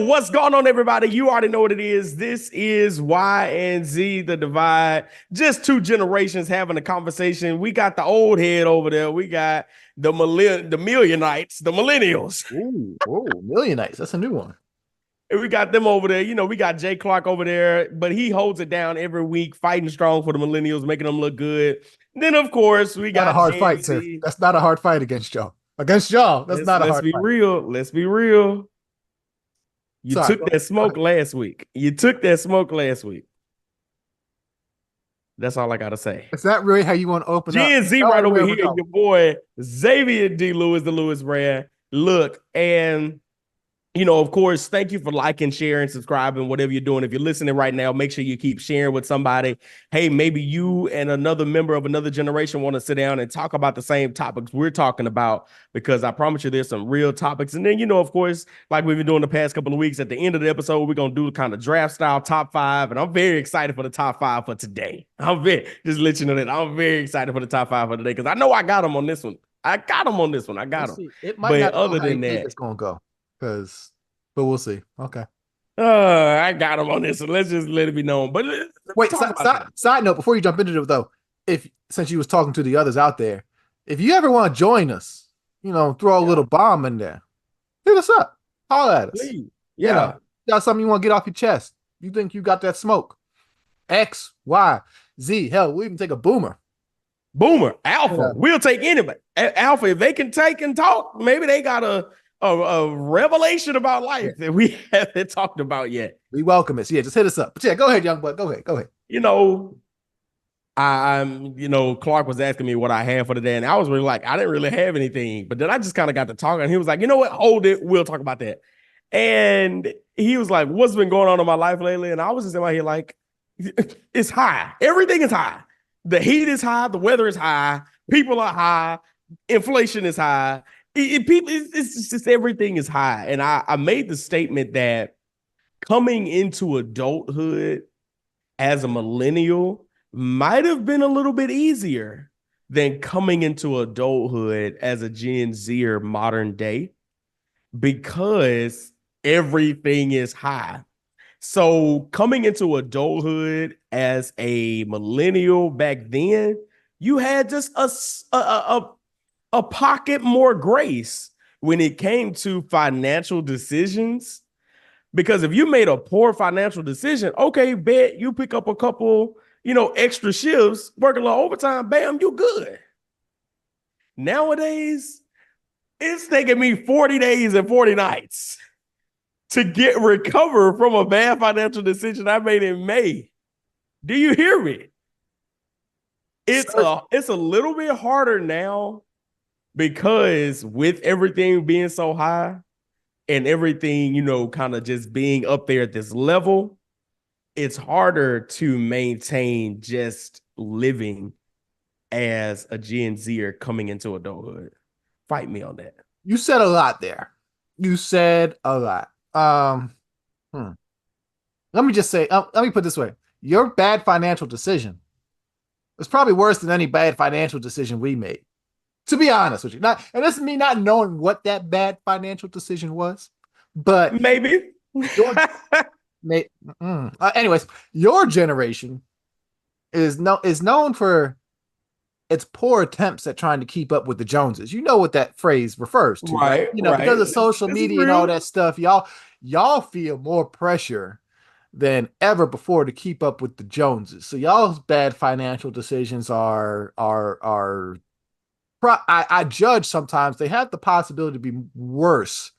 What's going on, everybody? You already know what it is. This is Y and Z, the divide. Just two generations having a conversation. We got the old head over there. We got the millionites, the millennials. Ooh, Millionites. That's a new one. And we got them over there. You know, we got Jay Clark over there, but he holds it down every week, fighting strong for the millennials, making them look good. Then, of course, we Not a got hard Gen fight, sir. Z. That's not a hard fight against y'all. Against y'all, that's Let's not a let's hard be fight. real. Let's be real. You Sorry. took that Go smoke ahead. last week. You took that smoke last week. That's all I gotta say. Is that really how you want to open up? Gen Z No right other over way we here, go. your boy Xavier D. Lewis, the Lewis brand. Look, and of course, thank you for liking, sharing, subscribing, whatever you're doing. If you're listening right now, make sure you keep sharing with somebody. Hey, maybe you and another member of another generation want to sit down and talk about the same topics we're talking about, because I promise you there's some real topics. And then, of course, like we've been doing the past couple of weeks, at the end of the episode, we're going to do kind of draft style top five. And I'm very excited for the top five for today. Just let you know that I'm very excited for the top five for today, because I know I got them on this one. I got them on this one. I We'll got them. see. It might But not go other how you than think that, it's gonna go, but we'll see. Okay. I got him on this, so let's just let it be known. But let's Wait. talk about that. Side note: before you jump into it, though, if since you was talking to the others out there, if you ever want to join us, throw a Yeah, little bomb in there, hit us up. Holler at us. please. You know, Yeah. got something you want to get off your chest. You think you got that smoke? X, Y, Z. Hell, we even take a boomer. Boomer, Alpha. Yeah. We'll take anybody. Alpha, if they can take and talk, maybe they got a revelation about Yeah. life that we haven't talked about yet. We welcome it. So yeah, just hit us up. But yeah, go ahead, young bud. Go ahead. Go ahead. You know, Clark was asking me what I had for the day, and I was really like, I didn't really have anything. But then I just kind of got to talking, and he was like, you know what? Hold it. We'll talk about that. And he was like, what's been going on in my life lately? And I was just in my head like, it's high. Everything is high. The heat is high. The weather is high. People are high. Inflation is high. It's just everything is high. And I made the statement that coming into adulthood as a millennial might have been a little bit easier than coming into adulthood as a Gen Z or modern day, because everything is high. So coming into adulthood as a millennial back then, you had just a pocket more grace when it came to financial decisions. Because if you made a poor financial decision, okay, bet you pick up a couple, extra shifts, work a little overtime, bam, you good. Nowadays, it's taking me 40 days and 40 nights to recover from a bad financial decision I made in May. Do you hear me? Sir, It's a little bit harder now, because with everything being so high and everything, kind of just being up there at this level, it's harder to maintain just living as a Gen Zer coming into adulthood. Fight me on that. you said a lot there. You said a lot. Hmm. Let me just say, let me put it this way. Your bad financial decision was probably worse than any bad financial decision we made. To be honest with you. And this is me not knowing what that bad financial decision was, but Maybe. your anyways, your generation is known for its poor attempts at trying to keep up with the Joneses. You know what that phrase refers to, right? Right, Because right. of social This is media and all real. that stuff, y'all feel more pressure than ever before to keep up with the Joneses. So y'all's bad financial decisions are I judge sometimes they have the possibility to be worse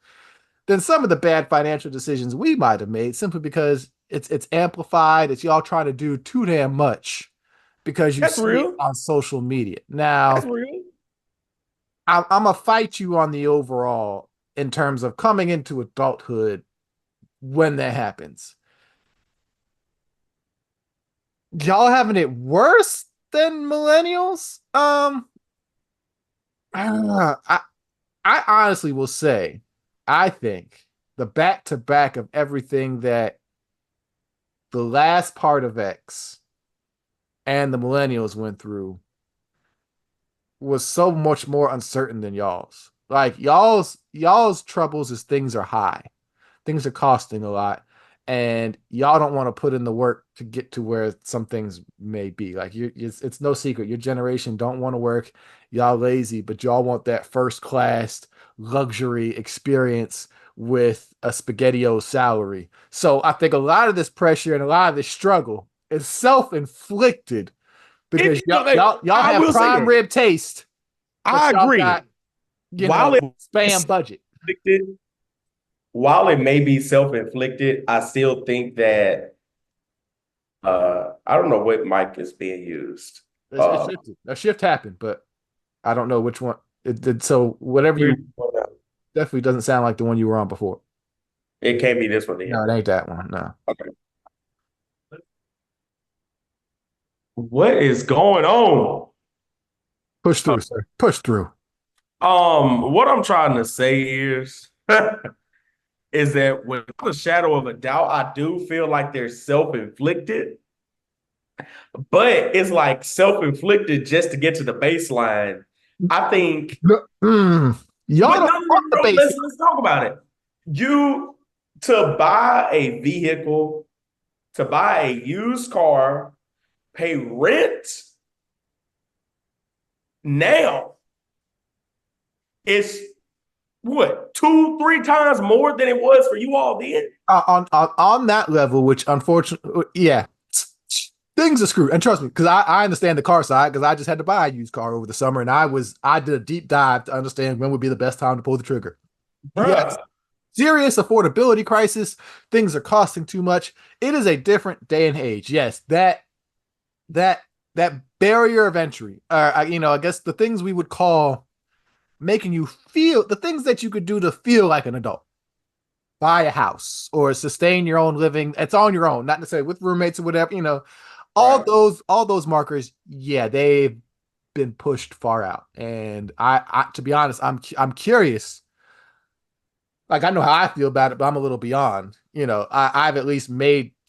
than some of the bad financial decisions we might have made, simply because it's amplified. It's y'all trying to do too damn much because you That's see it real. on social media. That's Now, real. I'm gonna fight you on the overall in terms of coming into adulthood when that happens. Y'all having it worse than millennials? I I honestly will say, I think the back to back of everything that the last part of X and the millennials went through was so much more uncertain than y'all's. Like y'all's troubles is things are high. things are costing a lot, and y'all don't want to put in the work to get to where some things may be. Like it's no secret, your generation don't want to work. Y'all lazy, but y'all want that first class luxury experience with a SpaghettiOs salary. So I think a lot of this pressure and a lot of this struggle is self-inflicted It because is, y'all I have will say prime that. rib taste, but I y'all agree. got, While spam it's budget. inflicted, while it may be self-inflicted, I still think that I don't know what mic is being used. It's shifted. A shift happened, but I don't know which one it did. So whatever We're- you definitely doesn't sound like the one you were on before. it can't be this one No, then. it ain't that one. No. Okay. What is going on? Push through, sir. Push through. What I'm trying to say is that without a shadow of a doubt, I do feel like they're self-inflicted, but it's like self-inflicted just to get to the baseline. I think, No, y'all but don't want the basic. let's talk about it. You to buy a vehicle, to buy a used car, pay rent now, it's what, two, three times more than it was for you all then? On that level, which unfortunately, yeah, things are screwed. And trust me, because I understand the car side because I just had to buy a used car over the summer, and I did a deep dive to understand when would be the best time to pull the trigger. Yes, Bruh. serious affordability crisis. Things are costing too much. It is a different day and age. Yes, that that barrier of entry. I guess the things we would call making you feel the things that you could do to feel like an adult. Buy a house or sustain your own living. It's on your own, not necessarily with roommates or whatever. Right. All those markers. Yeah, they've been pushed far out. And I to be honest, I'm curious. Like I know how I feel about it, but I'm a little beyond. I've at least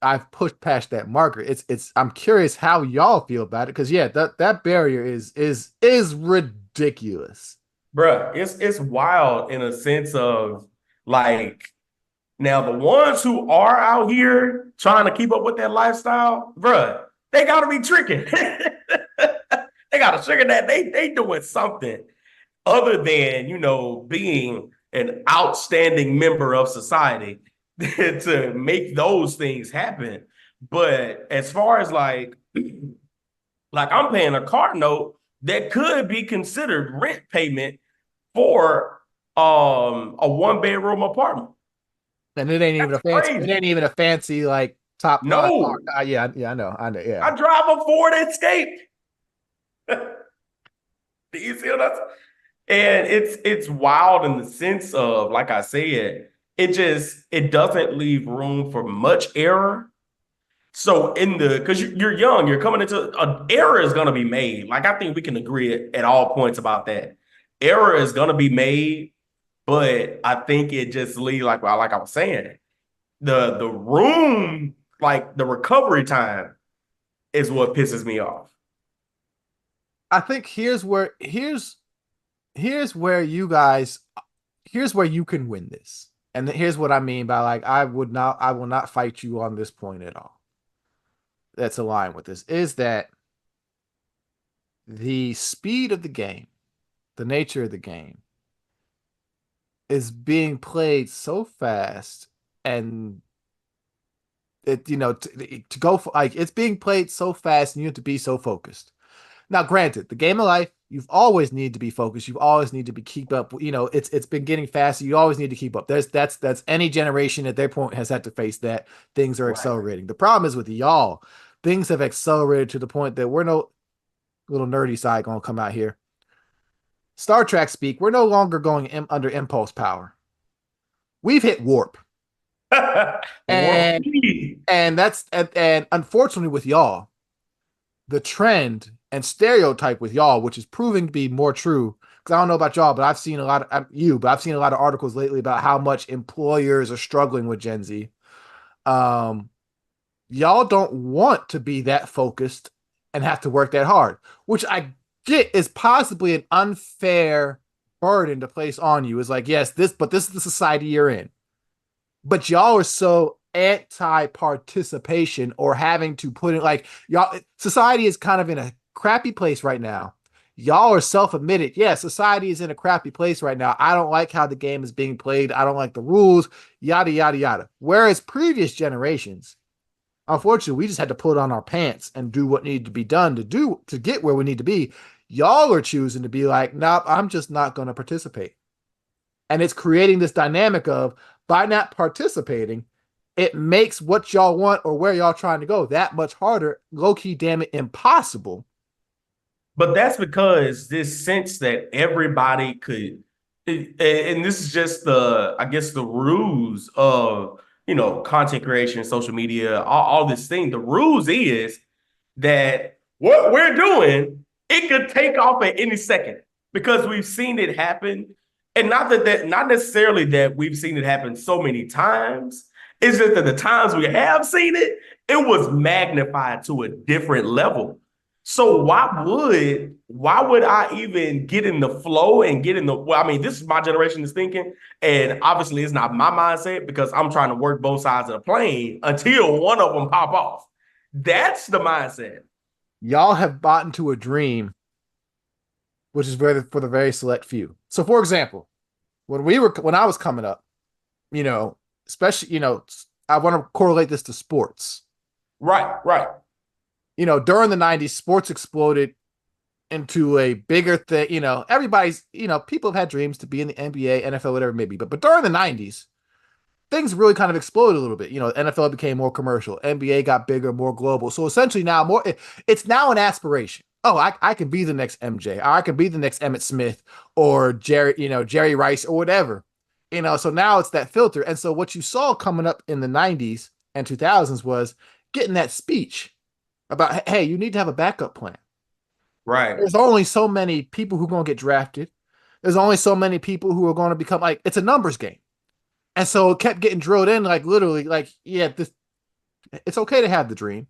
I've pushed past that marker. I'm curious how y'all feel about it because yeah, that barrier is ridiculous. Bruh, it's wild in a sense of like now the ones who are out here trying to keep up with that lifestyle, bruh, they gotta be tricking. They gotta trigger that they doing something other than being an outstanding member of society to make those things happen. But as far as like I'm paying a car note that could be considered rent payment for a one bedroom apartment. And it ain't even That's a fancy. It crazy. ain't even a fancy like top line car. No, Yeah, I know. Yeah, I drive a Ford Escape. Do you see what I'm saying? And it's wild in the sense of, like I said, it doesn't leave room for much error. So because you're young, you're coming into an error is gonna be made. Like I think we can agree at all points about that. Error is gonna be made, but I think it just leaves like I was saying, the room, like the recovery time is what pisses me off. I think here's where you guys here's where you can win this. And here's what I mean by like I will not fight you on this point at all. That's aligned with this is that the speed of the game, the nature of the game is being played so fast and to go for like it's being played so fast and you have to be so focused. Now, granted, the game of life, you've always need to be focused. You've always need to be keep up. It's been getting faster. You always need to keep up. That's any generation at their point has had to face that things are Right. accelerating. The problem is with y'all, things have accelerated to the point that we're no little nerdy side gonna come out here. Star Trek speak. We're no longer going under impulse power. We've hit warp, Warp and speed. and unfortunately with y'all, the trend and stereotype with y'all, which is proving to be more true. Because I don't know about y'all, but I've seen a lot of but I've seen a lot of articles lately about how much employers are struggling with Gen Z. Um, y'all don't want to be that focused and have to work that hard, which I get is possibly an unfair burden to place on you. Is like, yes, but this is the society you're in. but y'all are so anti-participation or having to put it like y'all society is kind of in a crappy place right now. Y'all are self-admitted. Yeah, society is in a crappy place right now. I don't like how the game is being played. I don't like the rules, yada yada yada. Whereas previous generations, unfortunately, we just had to put on our pants and do what needed to be done to get where we need to be. Y'all are choosing to be like, nope, I'm just not going to participate. And it's creating this dynamic of by not participating, it makes what y'all want or where y'all trying to go that much harder, low key, damn it, impossible. But that's because this sense that everybody could, and this is just I guess, the ruse of, content creation, social media, all this thing. The ruse is that what we're doing, it could take off at any second because we've seen it happen. And not necessarily that we've seen it happen so many times. It's just that the times we have seen it, it was magnified to a different level. So why would I even get in the flow and get in the well, I mean, this is my generation is thinking, and obviously it's not my mindset because I'm trying to work both sides of the plane until one of them pop off. That's the mindset. Y'all have bought into a dream, which is very for the very select few. So, for example, when I was coming up, especially I want to correlate this to sports. Right, right. During the '90s, sports exploded into a bigger thing. Everybody's, people have had dreams to be in the NBA, NFL, whatever it may be. But during the '90s, things really kind of exploded a little bit. NFL became more commercial, NBA got bigger, more global. So essentially now it's now an aspiration. Oh, I can be the next MJ, or I can be the next Emmett Smith or Jerry Rice or whatever. So now it's that filter. And so what you saw coming up in the '90s and 2000s was getting that speech about, hey, you need to have a backup plan. Right. There's only so many people who are going to get drafted. There's only so many people who are going to become like, it's a numbers game. And so it kept getting drilled in, like literally, like, yeah, it's okay to have the dream.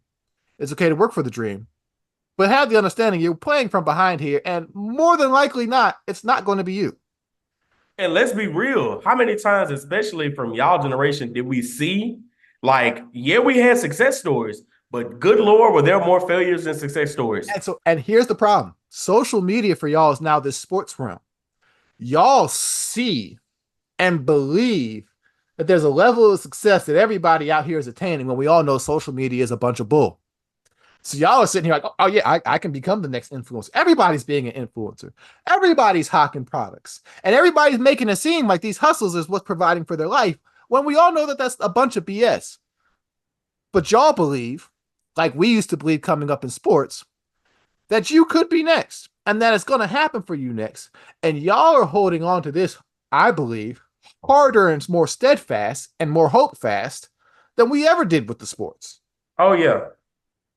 It's okay to work for the dream. But have the understanding you're playing from behind here, and more than likely not, it's not going to be you. And let's be real. How many times, especially from y'all generation, did we see, like, yeah, we had success stories, but good Lord, were there more failures than success stories? And here's the problem. Social media for y'all is now this sports realm. Y'all see and believe that there's a level of success that everybody out here is attaining when we all know social media is a bunch of bull. So y'all are sitting here like, oh yeah, I can become the next influencer. Everybody's being an influencer. Everybody's hawking products. And everybody's making it seem like these hustles is what's providing for their life when we all know that that's a bunch of BS. But y'all believe, like we used to believe coming up in sports, that you could be next and that it's going to happen for you next. And y'all are holding on to this, I believe, harder and more steadfast and more hope fast than we ever did with the sports. Oh yeah.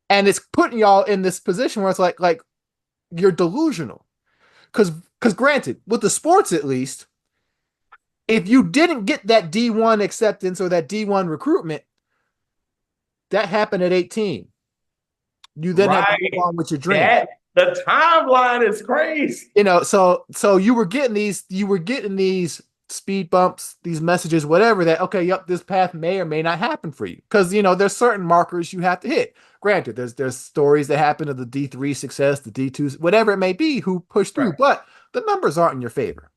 And it's putting y'all in this position where it's like you're delusional. Because granted, with the sports at least, if you didn't get that D1 acceptance or that D1 recruitment, that happened at 18. You then have to move Right. on with your dream. That the timeline is crazy. So you were getting these speed bumps, these messages, whatever that, okay, yep, this path may or may not happen for you. Because there's certain markers you have to hit. Granted, there's stories that happen of the D3 success, the D2, whatever it may be, who push through, Right. but the numbers aren't in your favor.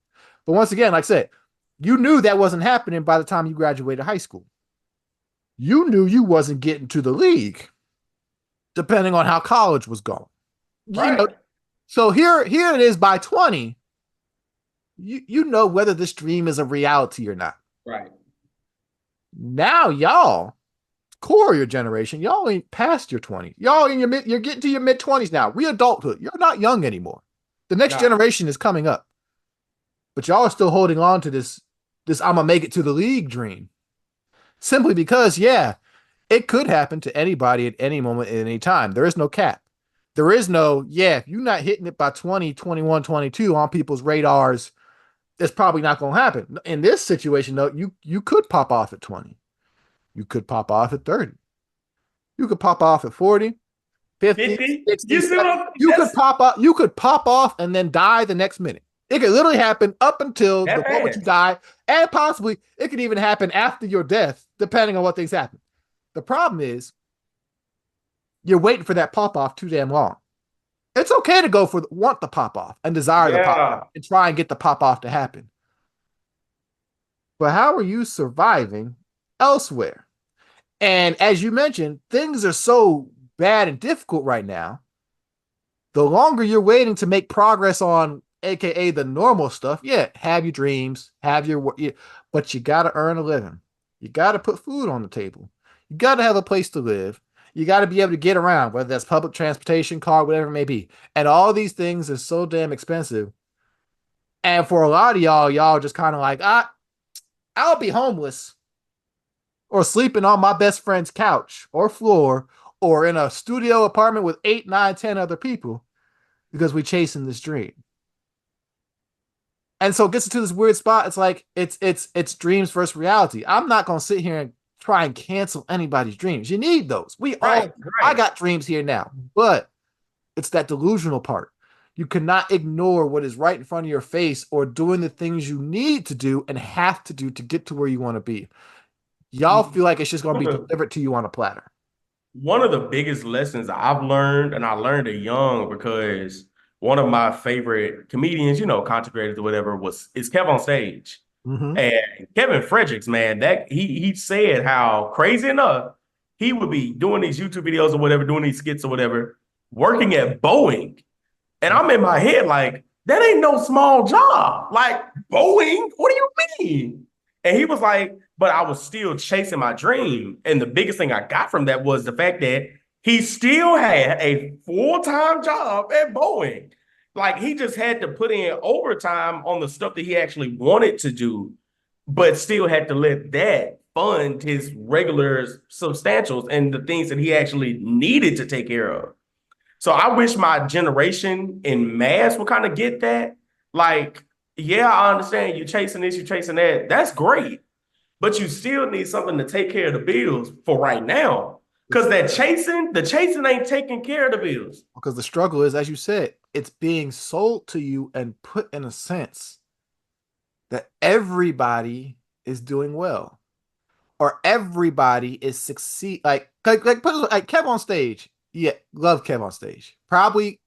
But once again, like I said, you knew that wasn't happening by the time you graduated high school. You knew you wasn't getting to the league, depending on how college was going. You know, Right. so here it is by 20. You know whether this dream is a reality or not. Right. Now y'all, core of your generation, y'all ain't past your 20s. Y'all you're getting to your mid 20s now. Re-adulthood. You're not young anymore. The next Nah. generation is coming up. But y'all are still holding on to this I'm gonna make it to the league dream. Simply because, yeah, it could happen to anybody at any moment at any time. There is no cap. There is no, yeah, if you're not hitting it by 20, 21, 22 on people's radars, it's probably not going to happen. In this situation, though, you could pop off at 20. You could pop off at 30. You could pop off at 40, 50, 50. 60, You see 70. what I'm, that's You could pop off and then die the next minute. It could literally happen up until the That moment you fast. die, and possibly it could even happen after your death, depending on what things happen. The problem is you're waiting for that pop off too damn long. It's okay to go for want the pop off and desire the pop off Yeah. and try and get the pop off to happen. But how are you surviving elsewhere? And as you mentioned, things are so bad and difficult right now. The longer you're waiting to make progress on, AKA the normal stuff, yeah, have your dreams, have your, yeah, but you got to earn a living. You got to put food on the table. You got to have a place to live. You got to be able to get around, whether that's public transportation, car, whatever it may be. And all these things are so damn expensive. And for a lot of y'all just kind of like, I'll be homeless or sleeping on my best friend's couch or floor or in a studio apartment with 8, 9, 10 other people because we chasing this dream. And so it gets into this weird spot. It's like it's dreams versus reality. I'm not gonna sit here and try and cancel anybody's dreams. You need those. We Right. all I Right. got dreams here now, but it's that delusional part. You cannot ignore what is right in front of your face or doing the things you need to do and have to do to get to where you want to be. Y'all feel like it's just gonna be delivered to you on a platter. One of the biggest lessons I've learned, and I learned it young because one of my favorite comedians, content creators or whatever, is Kev on Stage. Mm-hmm. And Kevin Fredericks, man, that he said how crazy enough he would be doing these YouTube videos or whatever, doing these skits or whatever, working at Boeing. And I'm in my head like, that ain't no small job. Like, Boeing? What do you mean? And he was like, but I was still chasing my dream. And the biggest thing I got from that was the fact that he still had a full-time job at Boeing. Like, he just had to put in overtime on the stuff that he actually wanted to do, but still had to let that fund his regular substantials and the things that he actually needed to take care of. So I wish my generation in mass would kind of get that. Like, yeah, I understand you chasing this, you chasing that. That's great. But you still need something to take care of the bills for right now. Because the chasing ain't taking care of the bills. Because the struggle is, as you said, it's being sold to you and put in a sense that everybody is doing well or everybody is succeed. Like put it like Kev on Stage. Yeah, love Kev on Stage. Probably,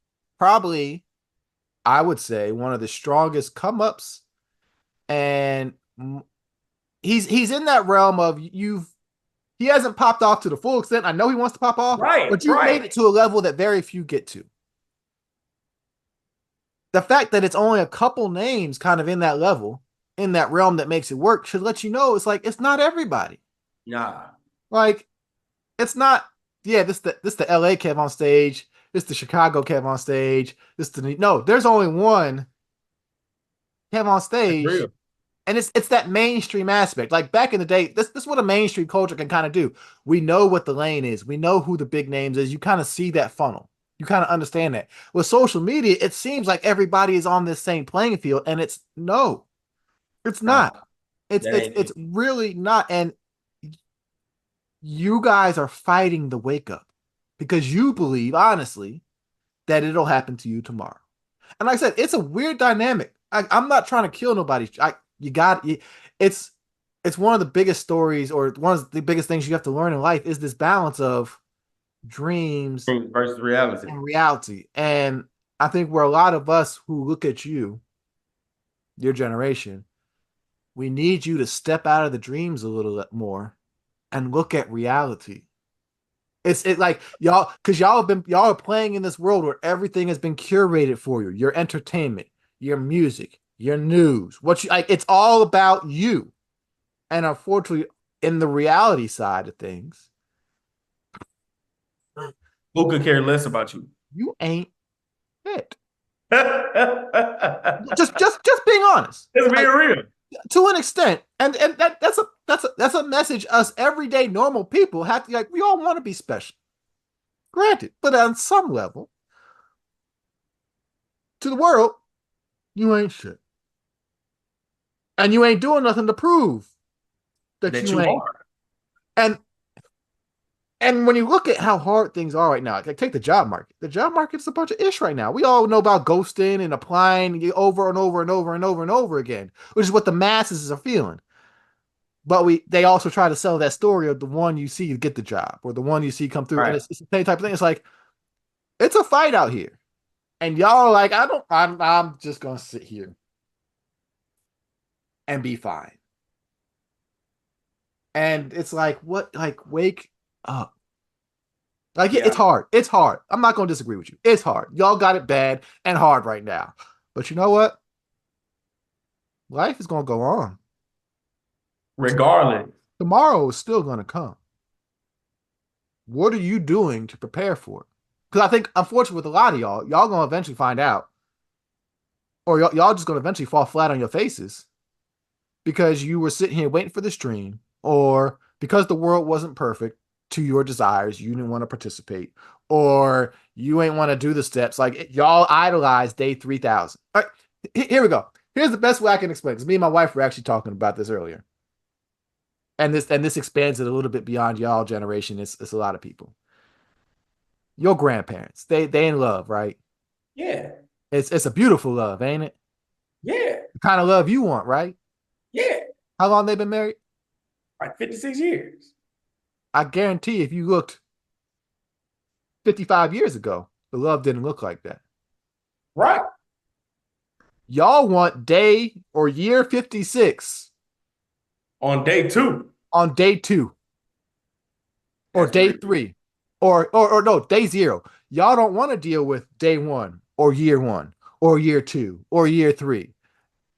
I would say one of the strongest come ups, and he's in that realm of you've. He hasn't popped off to the full extent. I know he wants to pop off, Right, but you've made right. it to a level that very few get to. The fact that it's only a couple names kind of in that level, in that realm that makes it work should let you know it's like it's not everybody. Nah. Like it's not, yeah, this the LA Kev on Stage, this the Chicago Kev on Stage, this the no, there's only one Kev on That's Stage. real. And it's that mainstream aspect. Like back in the day, this is what a mainstream culture can kind of do. We know what the lane is. We know who the big names is. You kind of see that funnel. You kind of understand that. With social media, it seems like everybody is on this same playing field, and it's no, it's Nah, not. It's that it's ain't it's it. really not. And you guys are fighting the wake up because you believe, honestly, that it'll happen to you tomorrow. And like I said, it's a weird dynamic. I'm not trying to kill nobody. It's it's one of the biggest stories or one of the biggest things you have to learn in life is this balance of dreams Versus reality. and reality. And I think where a lot of us who look at you, your generation, we need you to step out of the dreams a little more and look at reality. It's like y'all, because y'all are playing in this world where everything has been curated for you. Your entertainment, your music, your news, what you like, it's all about you. And unfortunately, in the reality side of things, Who could care less about you? you ain't it. It's Just being honest. being Like real. to an extent. And that's a message us everyday normal people have to, like, we all want to be special. Granted, but on some level, to the world, you ain't shit. And you ain't doing nothing to prove that That you you ain't. are. And And when you look at how hard things are right now, like take the job market. The job market's a bunch of ish right now. We all know about ghosting and applying over and over and over and over and over again, which is what the masses are feeling. But they also try to sell that story of the one you see get the job or the one you see come through, and Right. it's the same type of thing. It's like it's a fight out here, and y'all are like, I don't. I'm just gonna sit here and be fine. And it's like, what? Like, wake up. Like, yeah, it's Yeah. hard. It's hard. I'm not gonna disagree with you. It's hard. Y'all got it bad and hard right now. But you know what? Life is gonna go on. Regardless. Tomorrow is still gonna come. What are you doing to prepare for it? Because I think, unfortunately, with a lot of y'all gonna eventually find out, or y'all just gonna eventually fall flat on your faces because you were sitting here waiting for the stream, or because the world wasn't perfect to your desires, you didn't want to participate, or you ain't want to do the steps. Like y'all idolize day 3,000. All right, here we go. Here's the best way I can explain. Because me and my wife were actually talking about this earlier, and this expands it a little bit beyond y'all generation. It's a lot of people. Your grandparents, they in love, right? Yeah. It's a beautiful love, ain't it? Yeah. The kind of love you want, right? Yeah. How long they been married? Like 56 years. I guarantee if you looked 55 years ago, the love didn't look like that. Right. Y'all want day or year 56 On day two. on day two or That's day crazy. three or no, day zero. Y'all don't want to deal with day one or year two or year three.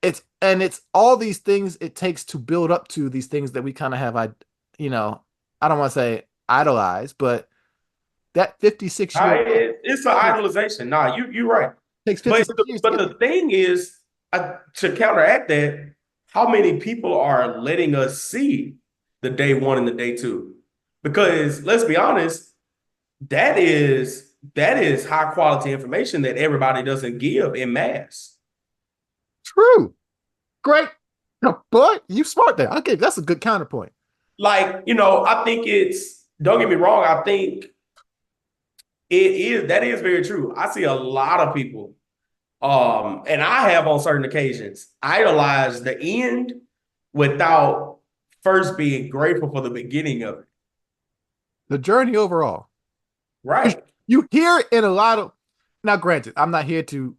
It's all these things it takes to build up to these things that we kind of have, you know, I don't want to say idolize, but that 56-year It's an takes, idolization. Nah, you're right. takes But 56 years to but get the there. thing is, to counteract that, how many people are letting us see the day one and the day two? Because let's be honest, that is high quality information that everybody doesn't give in mass. True. Great. But you smart there. Okay, that's a good counterpoint. Like, I think don't get me wrong, I think that is very true. I see a lot of people, and I have on certain occasions idolize the end without first being grateful for the beginning of it. The journey overall. Right. You hear it in a lot of, now granted, I'm not here to,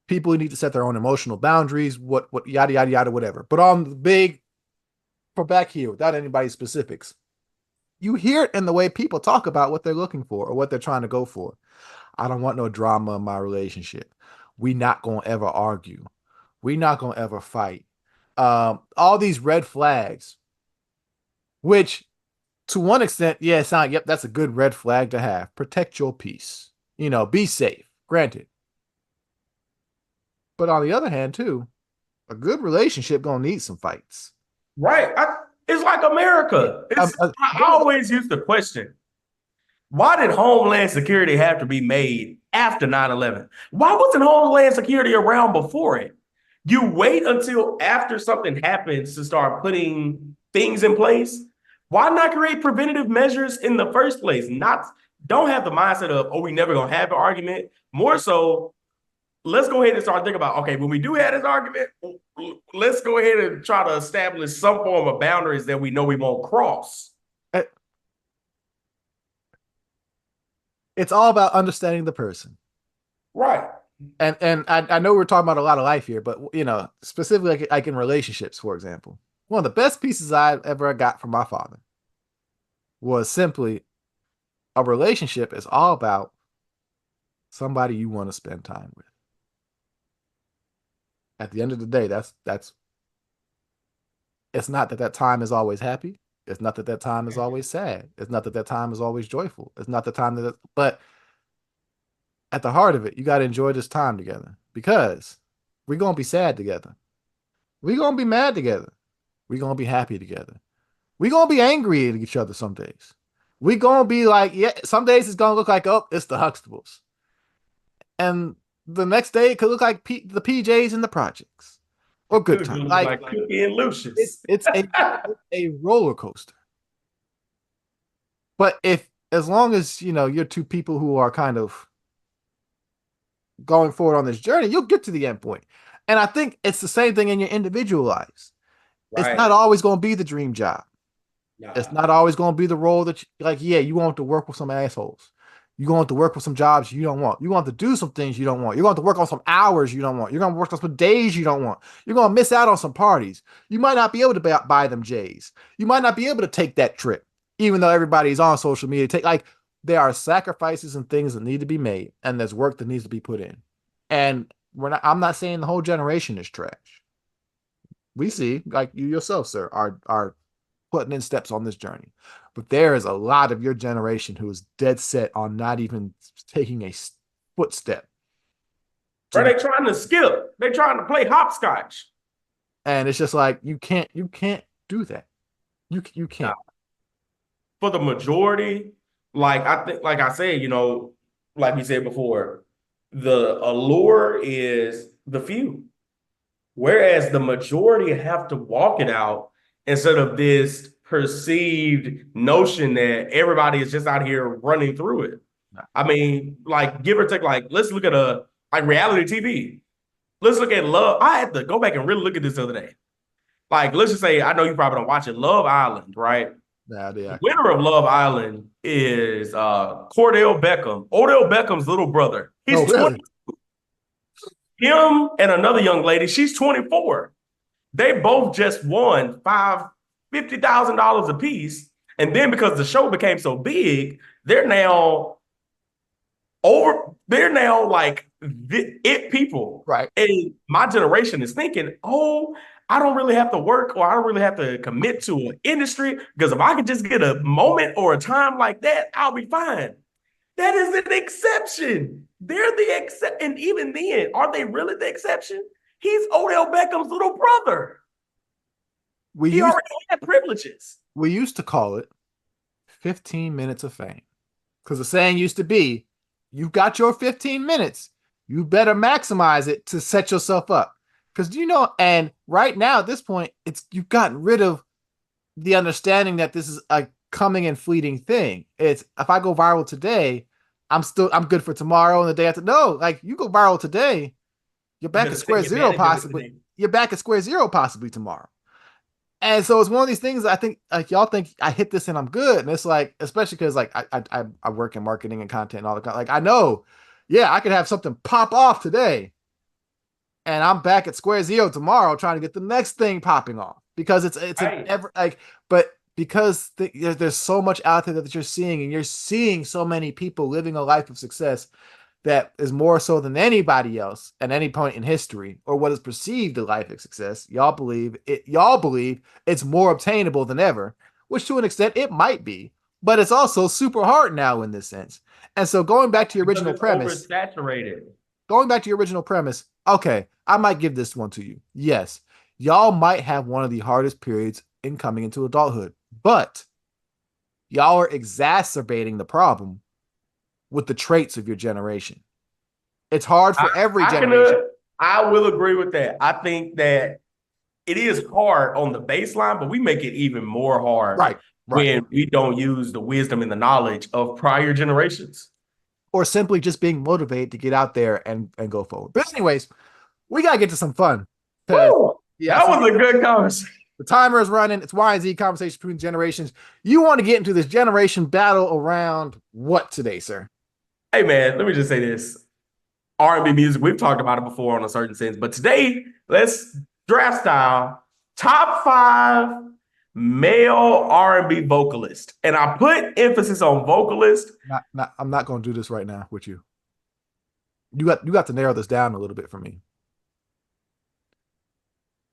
people who need to set their own emotional boundaries, what yada yada yada, whatever. But on the big, for back here, without anybody's specifics, you hear it in the way people talk about what they're looking for or what they're trying to go for. I don't want no drama in my relationship. We not gonna ever argue. We not gonna ever fight. All these red flags, which to one extent, yeah, it's not, yep, that's a good red flag to have. Protect your peace. Be safe. Granted. But on the other hand, too, a good relationship gonna need some fights. Right. It's like Yeah. America. I There's always use the question, why did Homeland Security have to be made after 9/11? Why wasn't Homeland Security around before it? You wait until after something happens to start putting things in place. Why not create preventative measures in the first place? Not Don't have the mindset of, oh, we never gonna have an argument. More so, let's go ahead and start thinking about, okay, when we do have this argument, let's go ahead and try to establish some form of boundaries that we know we won't cross. it's all about understanding the person. Right. And I know we're talking about a lot of life here, but specifically like in relationships, for example. One of the best pieces I ever got from my father was simply a relationship is all about somebody you want to spend time with. At the end of the day, that's it's not that that time is always happy. It's not that that time is always sad. It's not that that time is always joyful. It's not the time but at the heart of it, you got to enjoy this time together because we're going to be sad together. We're going to be mad together. We're going to be happy together. We're going to be angry at each other some days. We're going to be like, yeah, some days it's going to look like, oh, it's the Huxtables. And the next day it could look like the PJs and the projects or good Dude, you time. look Like like Cookie and it's Lucius. it's a roller coaster. But if as long as you're two people who are kind of going forward on this journey, you'll get to the end point. And I think it's the same thing in your individual lives. It's Right. not always going to be the dream job. It's Nah. not always going to be the role that yeah, you want to work with some assholes. You going to work with some jobs you don't want. You want to do some things you don't want. You're going to work on some hours you don't want. You're going to work on some days you don't want. You're going to miss out on some parties. You might not be able to buy them J's. You might not be able to take that trip, even though everybody's on social media. There are sacrifices and things that need to be made, and there's work that needs to be put in. And I'm not saying the whole generation is trash. We see, like you yourself, sir, are putting in steps on this journey. But there is a lot of your generation who is dead set on not even taking a footstep. Or they trying to skip. They trying to play hopscotch. And it's just like you can't do that. You can't. Nah. For the majority, like I think, like I said, like we said before, the allure is the few. Whereas the majority have to walk it out instead of this perceived notion that everybody is just out here running through it. I mean, like give or take, like let's look at like reality TV. Let's look at Love. I had to go back and really look at this the other day. Like, let's just say, I know you probably don't watch it. Love Island, right? Yeah, The winner of Love Island is Cordell Beckham, Odell Beckham's little brother. He's oh, really? 20. Him and another young lady, she's 24. They both just won $50,000 a piece. And then because the show became so big, they're now like it people. Right. And my generation is thinking, oh, I don't really have to work or I don't really have to commit to an industry because if I could just get a moment or a time like that, I'll be fine. That is an exception. They're the exception. And even then, are they really the exception? He's Odell Beckham's little brother. He already had privileges. We used to call it 15 minutes of fame because the saying used to be, you've got your 15 minutes. You better maximize it to set yourself up. Because and right now at this point, you've gotten rid of the understanding that this is a coming and fleeting thing. It's if I go viral today, I'm good for tomorrow and the day after. No, like you go viral today, you're back at square zero possibly. You're back at square zero possibly tomorrow. And so it's one of these things I think like y'all think I hit this and I'm good. And it's like, especially because like I work in marketing and content and all the like I know, yeah, I could have something pop off today. And I'm back at square zero tomorrow trying to get the next thing popping off because it's right. But because there's so much out there that you're seeing and you're seeing so many people living a life of success that is more so than anybody else at any point in history or what is perceived a life of success. Y'all believe it's more obtainable than ever, which to an extent it might be, but it's also super hard now in this sense. And so going back to your original premise, okay, I might give this one to you. Yes, y'all might have one of the hardest periods in coming into adulthood, but y'all are exacerbating the problem with the traits of your generation. It's hard for every generation. I will agree with that. I think that it is hard on the baseline, but we make it even more hard when we don't use the wisdom and the knowledge of prior generations. Or simply just being motivated to get out there and go forward. But anyways, we got to get to some fun. That was a good conversation. The timer is running. It's Y and Z conversation between generations. You want to get into this generation battle around what today, sir? Hey, man, let me just say this. R&B music, we've talked about it before on a certain sense, but today, let's draft style top 5 male R&B vocalist. And I put emphasis on vocalist. I'm not going to do this right now with you. You got to narrow this down a little bit for me.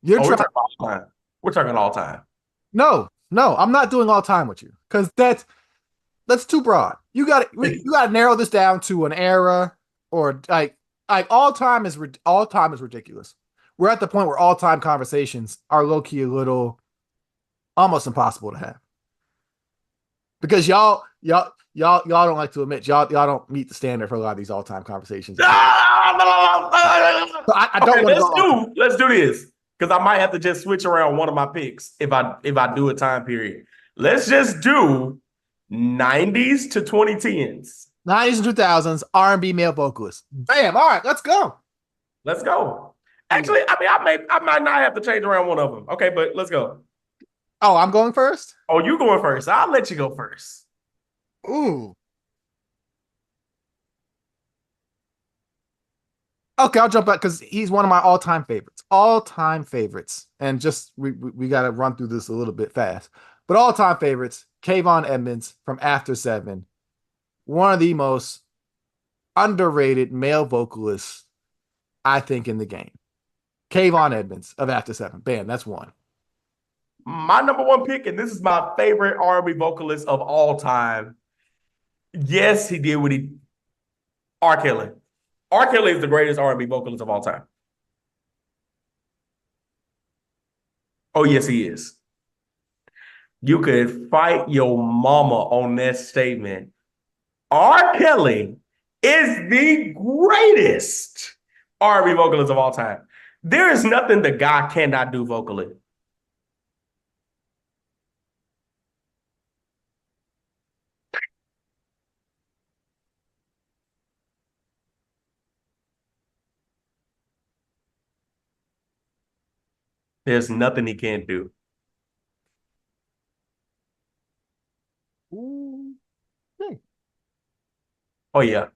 We're talking all time. No, I'm not doing all time with you because that's too broad. You got to narrow this down to an era or like all time is ridiculous. We're at the point where all time conversations are low key a little almost impossible to have because y'all don't like to admit y'all don't meet the standard for a lot of these all time conversations. I don't want to. Let's do this because I might have to just switch around one of my picks if I do a time period. Let's just do 90s to 2010s. 90s and 2000s R&B male vocalist. Bam. All right, let's go. Let's go. Actually, I mean, I might not have to change around one of them. Okay, but let's go. Oh, I'm going first? Oh, you going first. I'll let you go first. Ooh. Okay, I'll jump back because he's one of my all-time favorites. All-time favorites. And just we got to run through this a little bit fast. But all-time favorites, Kayvon Edmonds from After Seven. One of the most underrated male vocalists, I think, in the game. Kayvon Edmonds of After Seven. Bam, that's one. My number one pick, and this is my favorite R&B vocalist of all time. Yes, he did what he. R. Kelly. R. Kelly is the greatest R&B vocalist of all time. Oh, yes, he is. You could fight your mama on that statement. R. Kelly is the greatest R&B vocalist of all time. There is nothing the guy cannot do vocally. There's nothing he can't do. Ooh. Hey. Oh, yeah.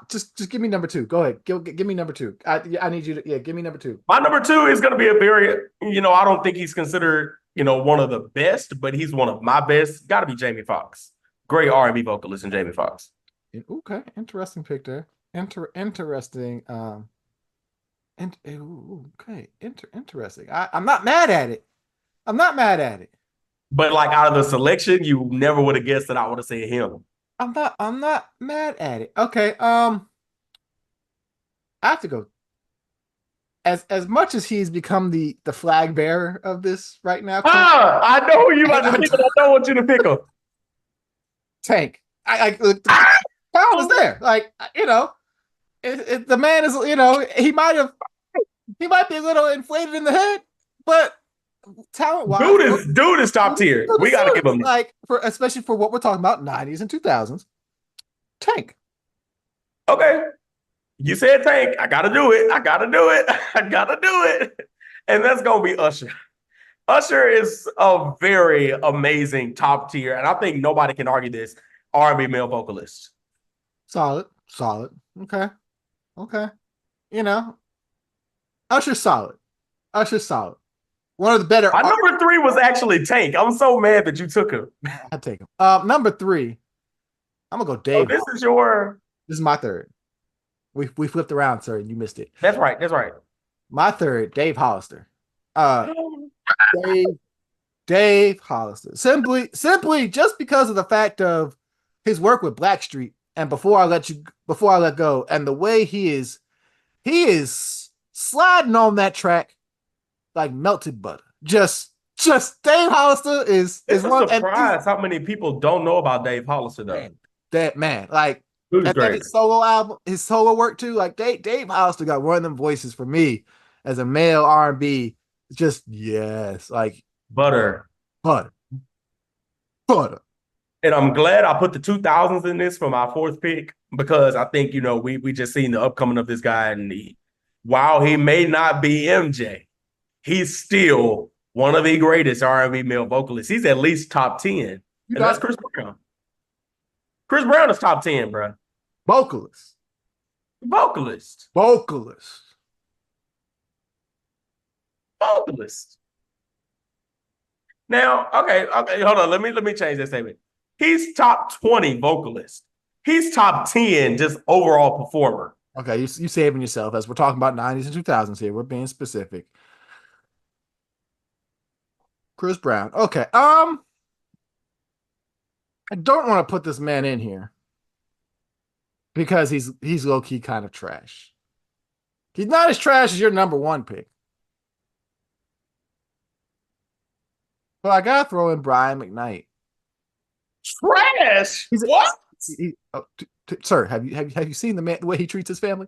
Just give me number two. Go ahead. Give me number two. I need you to give me number two. My number two is going to be a very, I don't think he's considered, one of the best, but he's one of my best. Got to be Jamie Foxx. Great R&B vocalist in Jamie Foxx. Okay, interesting pick there. Interesting. Interesting. I'm not mad at it. I'm not mad at it. But like out of the selection, you never would have guessed that I would have said him. I'm not mad at it. Okay. I have to go. As much as he's become the flag bearer of this right now. I know who you about to pick. I don't want you to pick him. Tank. The power was there. Like, the man is, he might be a little inflated in the head, but talent wise, dude is top tier. We got to give him especially for what we're talking about, 90s and 2000s. Tank. Okay. You said Tank. I got to do it. I got to do it. And that's going to be Usher. Usher is a very amazing top tier, and I think nobody can argue this, R&B male vocalist. Solid. Okay. Usher's solid. One of the better. My number three was actually Tank. I'm so mad that you took him. I'll take him. Number three, I'm gonna go Dave. This is my third. We flipped around, sir, and you missed it. That's right. My third, Dave Hollister. Dave Hollister. Simply just because of the fact of his work with Blackstreet, and before I let go, and the way he is sliding on that track like melted butter. Just Dave Hollister is one. It's a surprise how many people don't know about Dave Hollister though. That man, like his solo album, his solo work too. Like Dave Hollister got one of them voices for me as a male R&B. Just yes, like butter. And I'm glad I put the 2000s in this for my fourth pick because I think we just seen the upcoming of this guy, and while he may not be MJ, he's still one of the greatest R&B male vocalists. He's at least top 10. And that's Chris Brown. Chris Brown is top 10, bro. Vocalist. Now, okay, hold on. Let me change that statement. He's top 20 vocalist. He's top 10 just overall performer. Okay, you saving yourself as we're talking about 90s and 2000s here. We're being specific. Chris Brown. Okay. I don't want to put this man in here because he's low-key kind of trash. He's not as trash as your number one pick. But I gotta throw in Brian McKnight. Trash? What? Sir, have you seen the way he treats his family?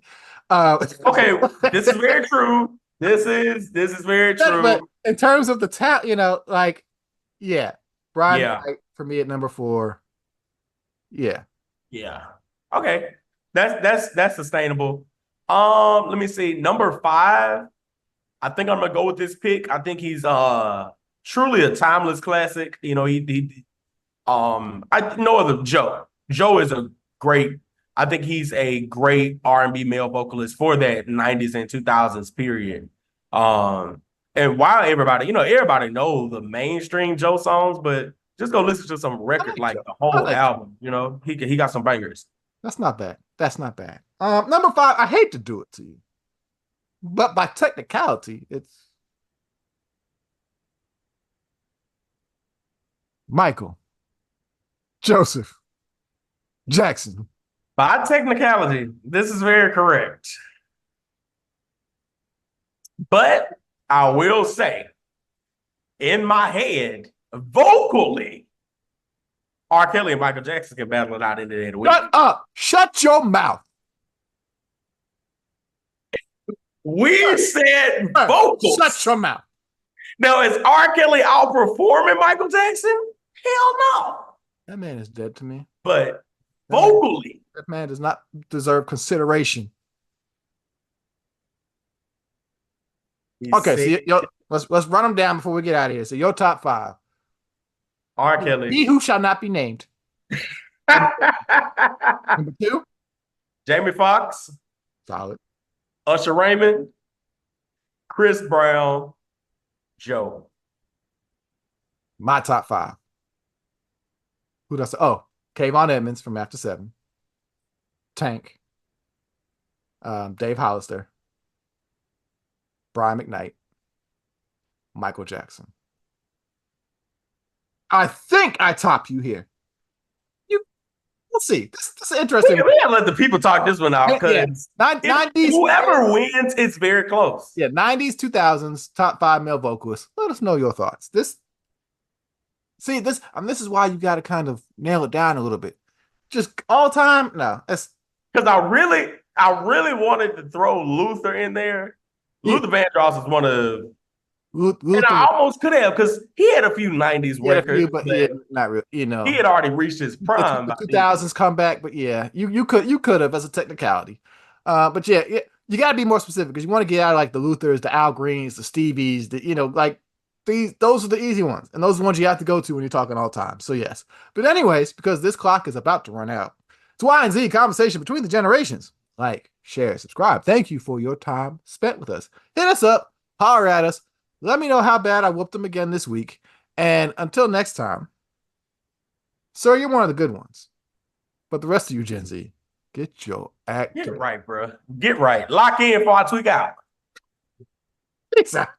Okay, this is very true. This is very But true. in terms of the talent, like, yeah, Brian Yeah. McKnight for me at number 4. Yeah. Yeah. Okay. That's sustainable. Let me see. Number 5. I think I'm gonna go with this pick. I think he's truly a timeless classic. You know, he I know of the Joe. Joe is a great, I think he's a great R&B male vocalist for that 90s and 2000s period. Um, and while everybody know the mainstream Joe songs, but just go listen to some I record like like Joe. the I whole like Joe. album. He got some bangers. That's not bad. That's not bad. Number 5, I hate to do it to you, but by technicality, it's Michael Joseph Jackson. By technicality, this is very correct. But I will say, in my head, vocally, R. Kelly and Michael Jackson can battle it out in the end of the week. Shut up. Shut your mouth. We said vocals. Shut your mouth. Now, is R. Kelly outperforming Michael Jackson? Hell no. That man is dead to me. But vocally, that man does not deserve consideration. Okay, so let's run them down before we get out of here. So your top 5. R. Kelly. He who shall not be named. Number 2. Jamie Foxx. Solid. Usher Raymond. Chris Brown. Joe. My top 5. Who does? Oh, Kayvon Edmonds from After 7. Tank. Dave Hollister. Brian McKnight. Michael Jackson. I think I top you here. Let's see. This is interesting. We gotta let the people talk this one out because 90s, whoever wins, it's very close. Yeah, 90s, 2000s, top 5 male vocalists. Let us know your thoughts. This is why you got to kind of nail it down a little bit. Just all time, no. That's because I really wanted to throw Luther in there. Luther Vandross is one of, and I almost could have because he had a few '90s records, but not really. He had already reached his prime. The 2000s comeback, but yeah, you could have as a technicality. But yeah, you got to be more specific because you want to get out of like the Luthers, the Al Greens, the Stevies, like those are the easy ones, and those are the ones you have to go to when you're talking all time. So yes, but anyways, because this clock is about to run out, it's Y and Z conversation between the generations. Like, share, subscribe. Thank you for your time spent with us. Hit us up, holler at us. Let me know how bad I whooped them again this week. And until next time, sir, you're one of the good ones. But the rest of you, Gen Z, get your act. Get right, bro. Get right. Lock in before I tweak out. Peace out.